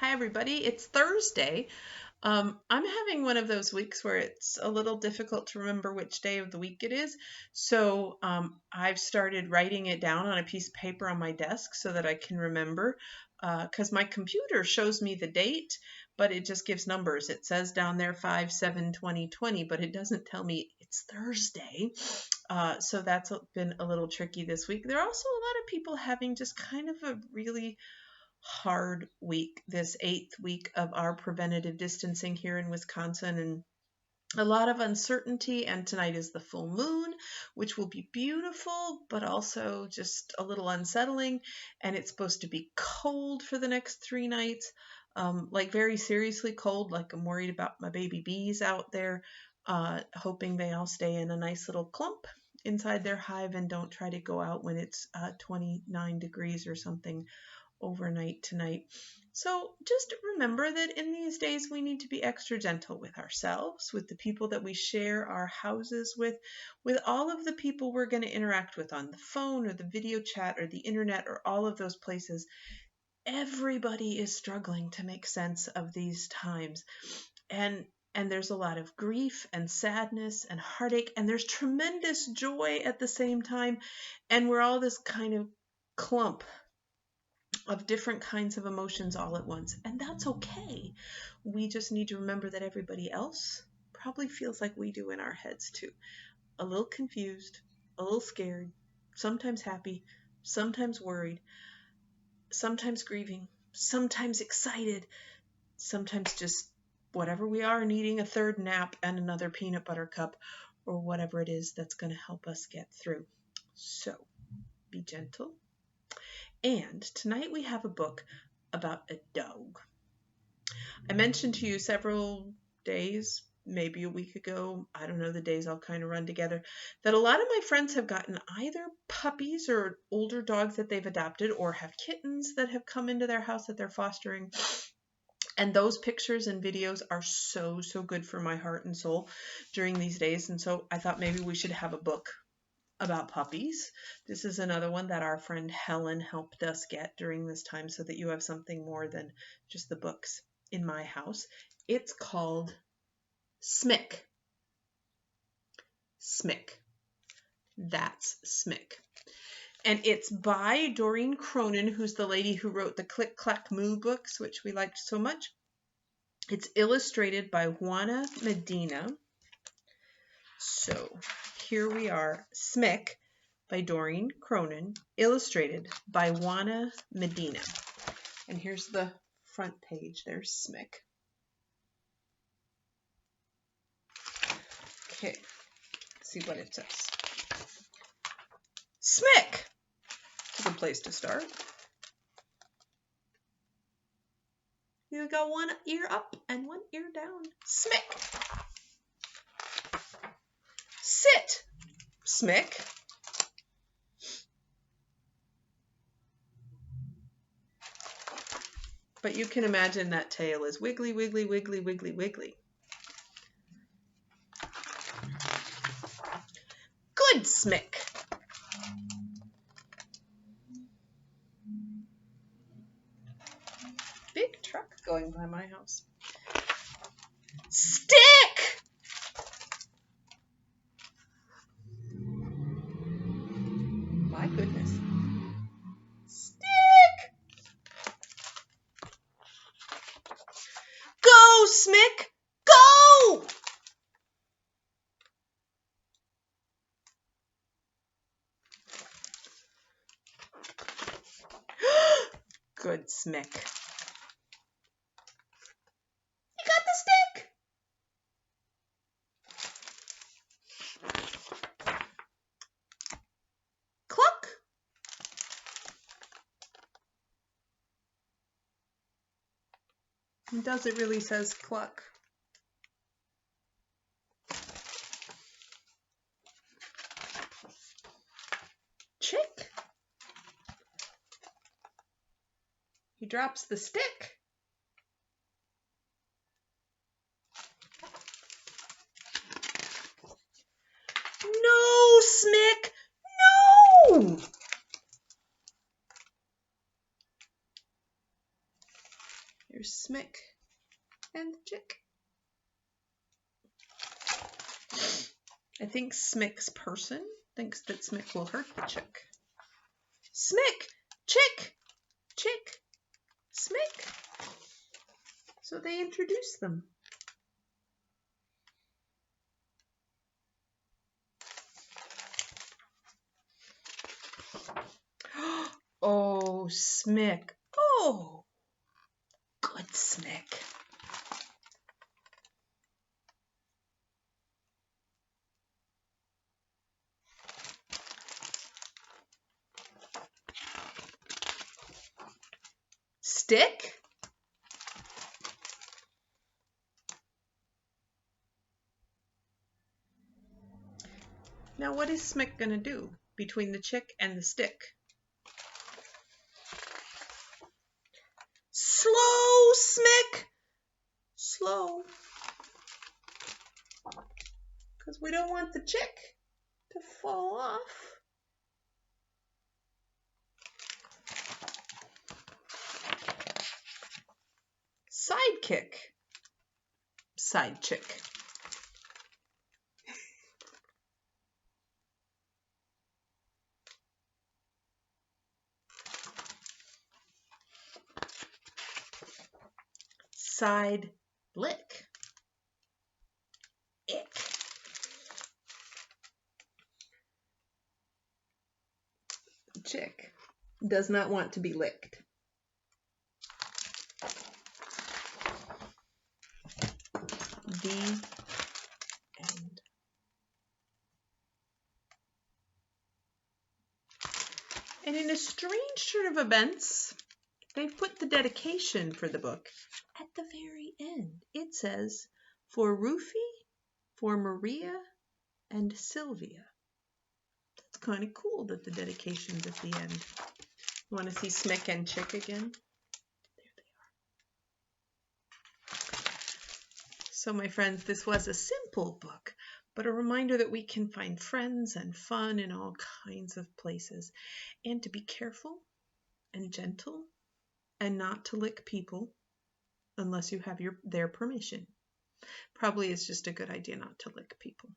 Hi, everybody. It's Thursday. I'm having one of those weeks where it's a little difficult to remember which day of the week it is. So I've started writing it down on a piece of paper on my desk so that I can remember. Because my computer shows me the date, but it just gives numbers. It says down there 5/7/2020, but it doesn't tell me it's Thursday. So that's been a little tricky this week. There are also a lot of people having just kind of a really hard week, this 8th week of our preventative distancing here in Wisconsin, and a lot of uncertainty. And tonight is the full moon, which will be beautiful, but also just a little unsettling. And it's supposed to be cold for the next 3 nights, like very seriously cold. Like I'm worried about my baby bees out there, hoping they all stay in a nice little clump inside their hive and don't try to go out when it's 29 degrees or something overnight tonight. So just remember that in these days we need to be extra gentle with ourselves, with the people that we share our houses with all of the people we're going to interact with on the phone or the video chat or the internet or all of those places. Everybody is struggling to make sense of these times. And there's a lot of grief and sadness and heartache, and there's tremendous joy at the same time. And we're all this kind of clump of different kinds of emotions all at once. And that's okay. We just need to remember that everybody else probably feels like we do in our heads too. A little confused, a little scared, sometimes happy, sometimes worried, sometimes grieving, sometimes excited, sometimes just whatever we are, needing a third nap and another peanut butter cup or whatever it is that's going to help us get through. So be gentle. And tonight we have a book about a dog. I mentioned to you several days, maybe a week ago, I don't know, the days all kind of run together, that a lot of my friends have gotten either puppies or older dogs that they've adopted or have kittens that have come into their house that they're fostering. And those pictures and videos are so good for my heart and soul during these days. And so I thought maybe we should have a book about puppies. This is another one that our friend Helen helped us get during this time so that you have something more than just the books in my house. It's called Smick. Smick. That's Smick. And it's by Doreen Cronin, who's the lady who wrote the Click Clack Moo books, which we liked so much. It's illustrated by Juana Medina. So here we are, Smick by Doreen Cronin, illustrated by Juana Medina. And here's the front page. There's Smick. Okay, let's see what it says. Smick! It's a good place to start. You got one ear up and one ear down. Smick! Sit, Smick. But you can imagine that tail is wiggly, wiggly, wiggly, wiggly, wiggly. Good, Smick. Big truck going by my house. Stick! My goodness. Stick! Go, Smick! Go! Good, Smick. You got the stick! Cluck! Does it really says cluck? Chick! He drops the stick. No, Smick! No! Here's Smick and the chick. I think Smick's person thinks that Smick will hurt the chick. Smick! Chick! Chick! Smick! So they introduce them. Oh, Smick. Oh, good Smick. Stick? Now what is Smick gonna do between the chick and the stick? Slow, Smick! Slow. Because we don't want the chick to fall off. Sidekick. Side chick. Side lick. Ick. Chick does not want to be licked. The end. And in a strange turn of events, they've put the dedication for the book at the very end. It says, for Rufy, for Maria, and Sylvia. That's kind of cool that the dedication's at the end. You want to see Smick and Chick again? There they are. So my friends, this was a simple book, but a reminder that we can find friends and fun in all kinds of places, and to be careful and gentle and not to lick people unless you have their permission. Probably it's just a good idea not to lick people.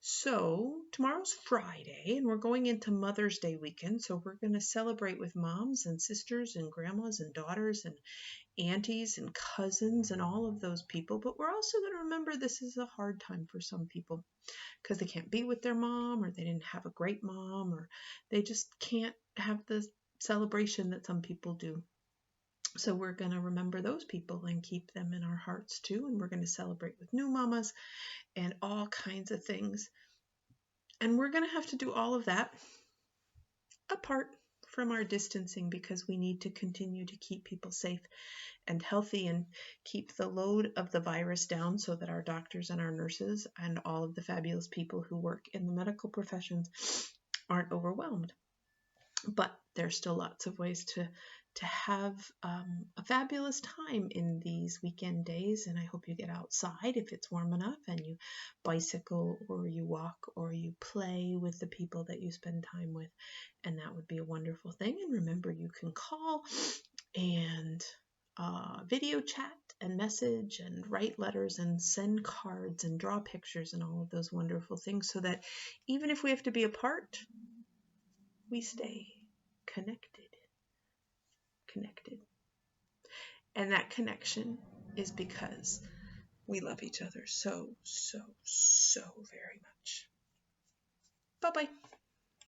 So tomorrow's Friday and we're going into Mother's Day weekend. So we're going to celebrate with moms and sisters and grandmas and daughters and aunties and cousins and all of those people. But we're also going to remember this is a hard time for some people because they can't be with their mom, or they didn't have a great mom, or they just can't have the celebration that some people do. So we're going to remember those people and keep them in our hearts too. And we're going to celebrate with new mamas and all kinds of things. And we're going to have to do all of that apart from our distancing because we need to continue to keep people safe and healthy and keep the load of the virus down so that our doctors and our nurses and all of the fabulous people who work in the medical professions aren't overwhelmed. But there's still lots of ways to have a fabulous time in these weekend days, and I hope you get outside if it's warm enough and you bicycle or you walk or you play with the people that you spend time with, and that would be a wonderful thing. And remember, you can call and video chat and message and write letters and send cards and draw pictures and all of those wonderful things, so that even if we have to be apart, we stay connected. And that connection is because we love each other so, so, so very much. Bye-bye.